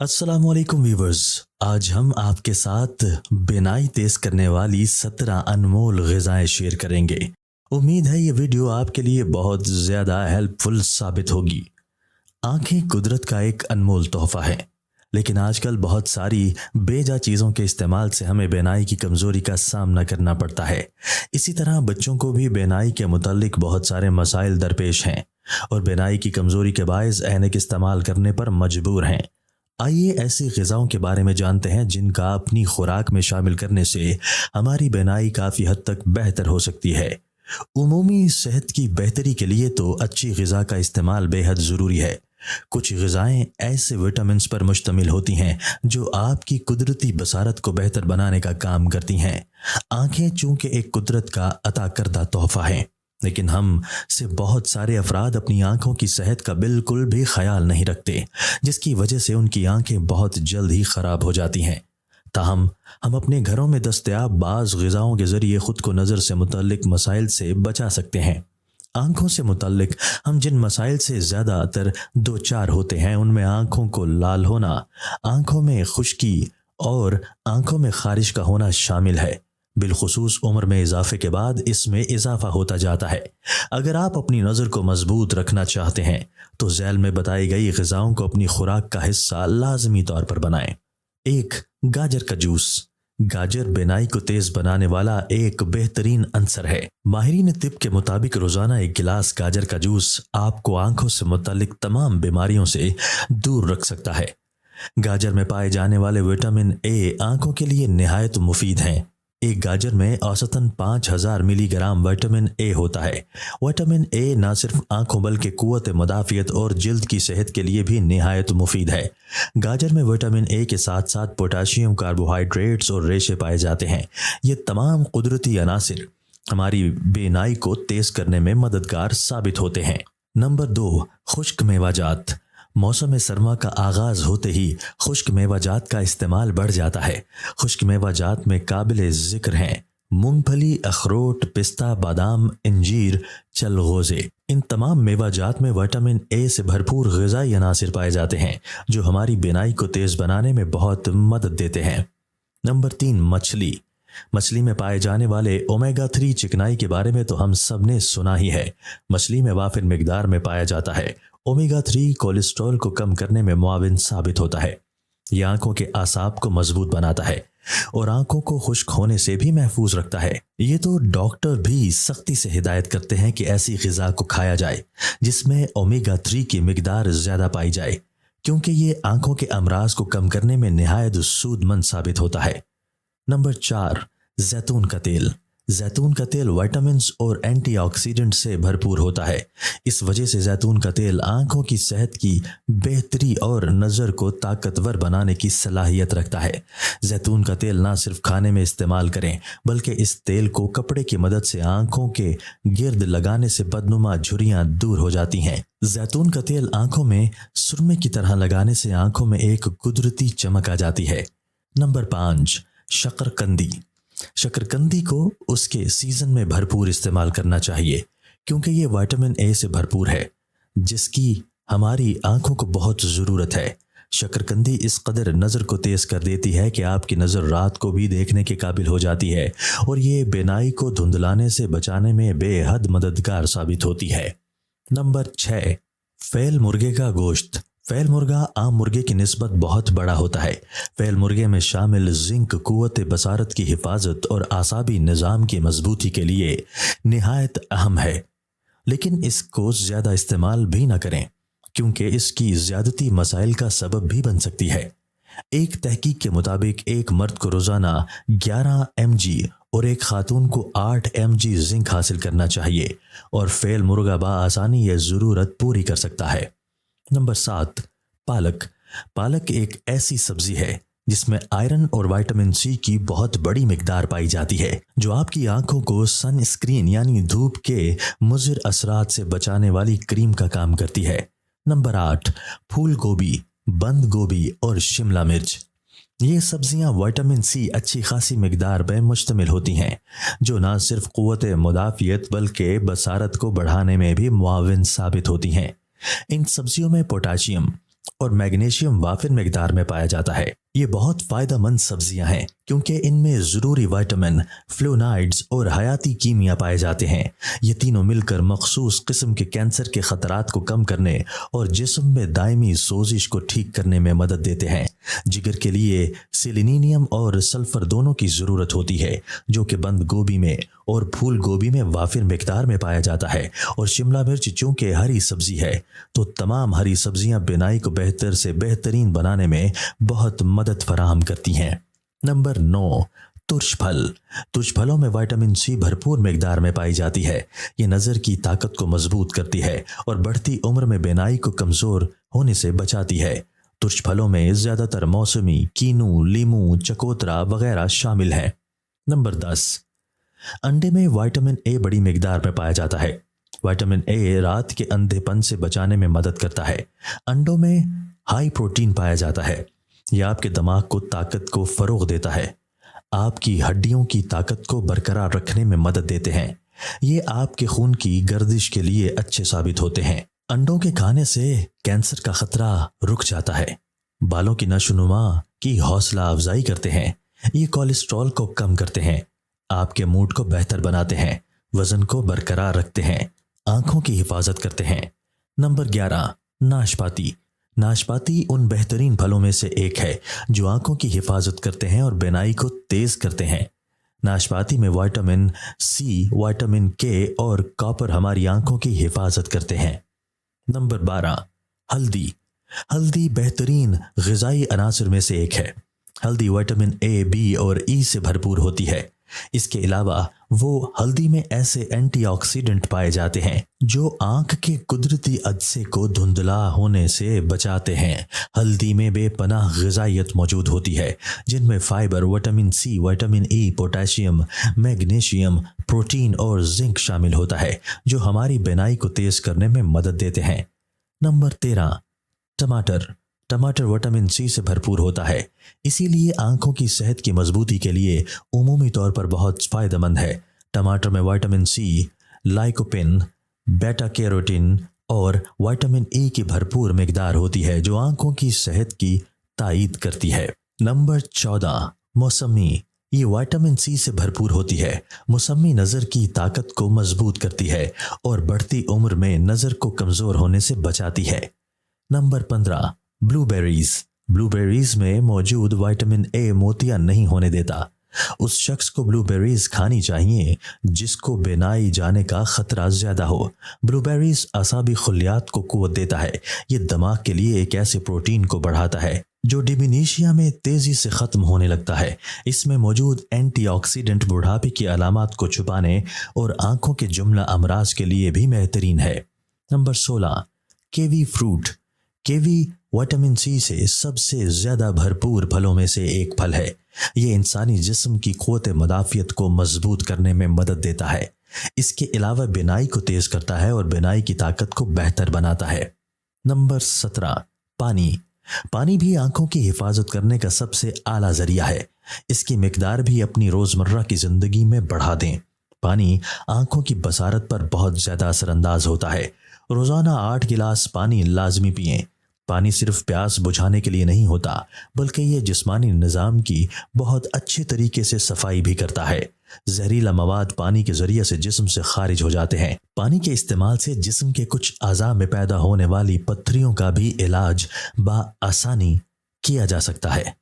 अस्सलाम वालेकुम व्यूवर्स। आज हम आपके साथ बीनाई तेज करने वाली 17 अनमोल ग़िज़ाएं शेयर करेंगे। उम्मीद है ये वीडियो आपके लिए बहुत ज़्यादा हेल्पफुल साबित होगी। आंखें कुदरत का एक अनमोल तोहफ़ा है, लेकिन आजकल बहुत सारी बेजा चीज़ों के इस्तेमाल से हमें बीनाई की कमज़ोरी का सामना करना पड़ता है। इसी तरह बच्चों को भी बीनाई के मुताल्लिक बहुत सारे मसाइल दरपेश हैं और बीनाई की कमज़ोरी के बायस ऐनक इस्तेमाल करने पर मजबूर हैं। आइए ऐसी ग़िज़ाओं के बारे में जानते हैं जिनका अपनी खुराक में शामिल करने से हमारी बीनाई काफ़ी हद तक बेहतर हो सकती है। उमूमी सेहत की बेहतरी के लिए तो अच्छी ग़िज़ा का इस्तेमाल बेहद ज़रूरी है। कुछ ग़िज़ाएं ऐसे विटामिन्स पर मुश्तमिल होती हैं जो आपकी कुदरती बसारत को बेहतर बनाने का काम करती हैं। आँखें चूँकि एक कुदरत का अता करदा तोहफ़ा है, लेकिन हम से बहुत सारे अफराद अपनी आंखों की सेहत का बिल्कुल भी ख्याल नहीं रखते, जिसकी वजह से उनकी आंखें बहुत जल्द ही ख़राब हो जाती हैं। ताहम हम अपने घरों में दस्तयाब बाज़ ग़िज़ाओं के ज़रिए ख़ुद को नज़र से मुतल्लिक मसाइल से बचा सकते हैं। आंखों से मुतल्लिक हम जिन मसाइल से ज़्यादातर दो चार होते हैं उनमें आंखों को लाल होना, आंखों में खुश्की और आंखों में ख़ारिश का होना शामिल है। बिलखुसूस उम्र में इजाफे के बाद इसमें इजाफा होता जाता है। अगर आप अपनी नज़र को मजबूत रखना चाहते हैं तो झैल में बताई गई ग़िज़ाओं को अपनी खुराक का हिस्सा लाजमी तौर पर बनाएं। 1. गाजर का जूस। गाजर बीनाई को तेज बनाने वाला एक बेहतरीन अंसर है। माहिरीन तिब के मुताबिक रोजाना एक गिलास गाजर का जूस आपको आंखों से मुतल्लिक तमाम बीमारियों से दूर रख सकता है। गाजर में पाए जाने वाले विटामिन ए आंखों के लिए निहायत मुफीद हैं। एक गाजर में औसतन 5000 मिलीग्राम विटामिन ए होता है। विटामिन ए न सिर्फ आंखों बल्कि कुव्वत मुदाफ़ियत और जिल्द की सेहत के लिए भी निहायत मुफीद है। गाजर में विटामिन ए के साथ साथ पोटाशियम, कार्बोहाइड्रेट्स और रेशे पाए जाते हैं। ये तमाम कुदरती अनासिर हमारी बीनाई को तेज करने में मददगार साबित होते हैं। नंबर 2. खुश्क मेवाजात। मौसम सरमा का आगाज़ होते ही खुश्क मेवाजात का इस्तेमाल बढ़ जाता है। खुश्क मेवाजात में काबिल ज़िक्र हैं मूंगफली, अखरोट, पिस्ता, बादाम, इंजीर, चलगोज़े। इन तमाम मेवाजात में विटामिन ए से भरपूर ग़िज़ाई अनासिर पाए जाते हैं जो हमारी बीनाई को तेज़ बनाने में बहुत मदद देते हैं। नंबर 3. मछली। मछली में पाए जाने वाले ओमेगा 3 चिकनाई के बारे में तो हम सब ने सुना ही है। मछली में वाफिर मिकदार में पाया जाता है। ओमेगा 3 कोलेस्ट्रॉल को कम करने में मुआविन साबित होता है। यह आंखों के आसाब को मजबूत बनाता है और आंखों को खुश्क होने से भी महफूज रखता है। ये तो डॉक्टर भी सख्ती से हिदायत करते हैं कि ऐसी ग़िज़ा को खाया जाए जिसमें ओमेगा 3 की मिकदार ज़्यादा पाई जाए, क्योंकि ये आंखों के अमराज को कम करने में निहायत सूदमंद साबित होता है। नंबर 4. जैतून का तेल। जैतून का तेल विटामिन्स और एंटीऑक्सीडेंट से भरपूर होता है। इस वजह से जैतून का तेल आंखों की सेहत की बेहतरी और नज़र को ताकतवर बनाने की सलाहियत रखता है। जैतून का तेल ना सिर्फ खाने में इस्तेमाल करें बल्कि इस तेल को कपड़े की मदद से आंखों के गिर्द लगाने से बदनुमा झुर्रियाँ दूर हो जाती हैं। जैतून का तेल आंखों में सुरमे की तरह लगाने से आंखों में एक कुदरती चमक आ जाती है। नंबर 5. शकरकंदी। शकरकंदी को उसके सीज़न में भरपूर इस्तेमाल करना चाहिए क्योंकि ये विटामिन ए से भरपूर है जिसकी हमारी आंखों को बहुत ज़रूरत है। शकरकंदी इस कदर नज़र को तेज़ कर देती है कि आपकी नज़र रात को भी देखने के काबिल हो जाती है और ये बीनाई को धुंधलाने से बचाने में बेहद मददगार साबित होती है। नंबर 6. फैल मुर्गे का गोश्त। फैल मुर्गा आम मुर्गे की निस्बत बहुत बड़ा होता है। फैल मुर्गे में शामिल जिंक कुव्वत बसारत की हिफाजत और आसाबी निज़ाम की मजबूती के लिए निहायत अहम है, लेकिन इसको ज़्यादा इस्तेमाल भी ना करें क्योंकि इसकी ज़्यादती मसाइल का सबब भी बन सकती है। एक तहकीक के मुताबिक एक मर्द को रोज़ाना 11 mg और एक खातून को 8 mg जिंक हासिल करना चाहिए और फैल मुर्गा बआसानी यह ज़रूरत पूरी कर सकता है। नंबर 7. पालक। पालक एक ऐसी सब्जी है जिसमें आयरन और विटामिन सी की बहुत बड़ी मिकदार पाई जाती है जो आपकी आंखों को सन स्क्रीन यानी धूप के मुज़िर असरात से बचाने वाली क्रीम का काम करती है। नंबर 8. फूल गोभी, बंद गोभी और शिमला मिर्च। ये सब्जियां विटामिन सी अच्छी खासी मिकदार में मुश्तमिल होती हैं जो न सिर्फ क़ुव्वत मुदाफ़ियत बल्कि बसारत को बढ़ाने में भी मुआविन साबित होती हैं। इन सब्जियों में पोटाशियम اور मैग्नीशियम वाफिर मिकदार में पाया जाता है। ये बहुत फ़ायदेमंद सब्जियां हैं क्योंकि इनमें ज़रूरी विटामिन, फ्लोनाइड्स और हयाती कीमिया पाए जाते हैं। ये तीनों मिलकर मखसूस किस्म के कैंसर के ख़तरात को कम करने और जिस्म में दायमी सोजिश को ठीक करने में मदद देते हैं। जिगर के लिए सेलेनियम और सल्फर दोनों की ज़रूरत होती है, जो कि बंद गोभी में और फूल गोभी में वाफिर मिकदार में पाया जाता है। और शिमला मिर्च चूँकि हरी सब्जी है तो तमाम हरी सब्जियां बिनाई को बेहतर से बेहतरीन बनाने में बहुत मदद फराहम करती हैं। नंबर 9, तुर्श फल। तुर्श फलों में विटामिन सी भरपूर मिकदार में पाई जाती है। ये नज़र की ताकत को मजबूत करती है और बढ़ती उम्र में बिनाई को कमज़ोर होने से बचाती है। तुर्श फलों में ज़्यादातर मौसमी कीनू, लीमू, चकोतरा वगैरह शामिल हैं। नंबर 10, अंडे में विटामिन ए बड़ी मिकदार में पाया जाता है। विटामिन ए रात के अंधेपन से बचाने में मदद करता है। अंडों में हाई प्रोटीन पाया जाता है। यह आपके दिमाग को ताकत को फ़रोग़ देता है, आपकी हड्डियों की ताकत को बरकरार रखने में मदद देते हैं। ये आपके खून की गर्दिश के लिए अच्छे साबित होते हैं। अंडों के खाने से कैंसर का खतरा रुक जाता है। बालों की नशोनुमा की हौसला अफजाई करते हैं। ये कोलेस्ट्रॉल को कम करते हैं, आपके मूड को बेहतर बनाते हैं, वजन को बरकरार रखते हैं, आंखों की हिफाजत करते हैं। नंबर 11, नाशपाती। नाशपाती उन बेहतरीन फलों में से एक है जो आंखों की हिफाजत करते हैं और बिनाई को तेज करते हैं। नाशपाती में विटामिन सी, विटामिन के और कॉपर हमारी आंखों की हिफाजत करते हैं। नंबर 12, हल्दी। हल्दी बेहतरीन ग़िज़ाई अनासर में से एक है। हल्दी विटामिन ए, बी और ई से भरपूर होती है। इसके अलावा वो हल्दी में ऐसे एंटीऑक्सीडेंट पाए जाते हैं जो आंख के कुदरती अदसे को धुंधला होने से बचाते हैं। हल्दी में बेपनाह ग़िज़ाइयत मौजूद होती है, जिनमें fibre, vitamin C, vitamin E, potassium, magnesium, protein और जिंक शामिल होता है, जो हमारी बिनाई को तेज़ करने में मदद देते हैं। नंबर 13, टमाटर। टमाटर विटामिन सी से भरपूर होता है, इसीलिए आंखों की सेहत की मजबूती के लिए उमूमी तौर पर बहुत फ़ायदेमंद है। टमाटर में विटामिन सी, लाइकोपिन, बेटा कैरोटीन और विटामिन ई की भरपूर मिकदार होती है, जो आंखों की सेहत की तायीद करती है। नंबर 14, मौसमी। ये विटामिन सी से भरपूर होती है। मौसमी नज़र की ताकत को मजबूत करती है और बढ़ती उम्र में नज़र को कमज़ोर होने से बचाती है। Number 15, blueberries. ब्लूबेरीज में मौजूद विटामिन ए मोतिया नहीं होने देता। उस शख्स को ब्लूबेरीज खानी चाहिए जिसको बिनाई जाने का खतरा ज्यादा हो। ब्लूबेरीज असाबी खुलियात को कुव्वत देता है। ये दिमाग के लिए एक ऐसे प्रोटीन को बढ़ाता है जो डिमेंशिया में तेजी से खत्म होने लगता है। इसमें मौजूद एंटीऑक्सीडेंट बुढ़ापे की अलामात को छुपाने और आंखों के जुमला अमराज के लिए भी बेहतरीन है। Number 16, kiwi fruit. Kiwi vitamin C से सबसे ज़्यादा भरपूर फलों में से एक फल है। ये इंसानी जिस्म की क़ुव्वत मदाफ़ियत को मजबूत करने में मदद देता है। इसके अलावा बिनाई को तेज़ करता है और बिनाई की ताकत को बेहतर बनाता है। नंबर 17, पानी। पानी भी आंखों की हिफाजत करने का सबसे आला ज़रिया है। इसकी मिकदार भी अपनी रोज़मर्रा की ज़िंदगी में बढ़ा दें। पानी आंखों की बसारत पर बहुत ज़्यादा असरअंदाज होता है। रोज़ाना 8 गिलास पानी लाजमी पिएं। पानी सिर्फ प्यास बुझाने के लिए नहीं होता, बल्कि ये जिस्मानी निज़ाम की बहुत अच्छे तरीके से सफाई भी करता है। जहरीला मवाद पानी के ज़रिए से जिस्म से खारिज हो जाते हैं। पानी के इस्तेमाल से जिस्म के कुछ अज़ा में पैदा होने वाली पत्थरियों का भी इलाज बआसानी किया जा सकता है।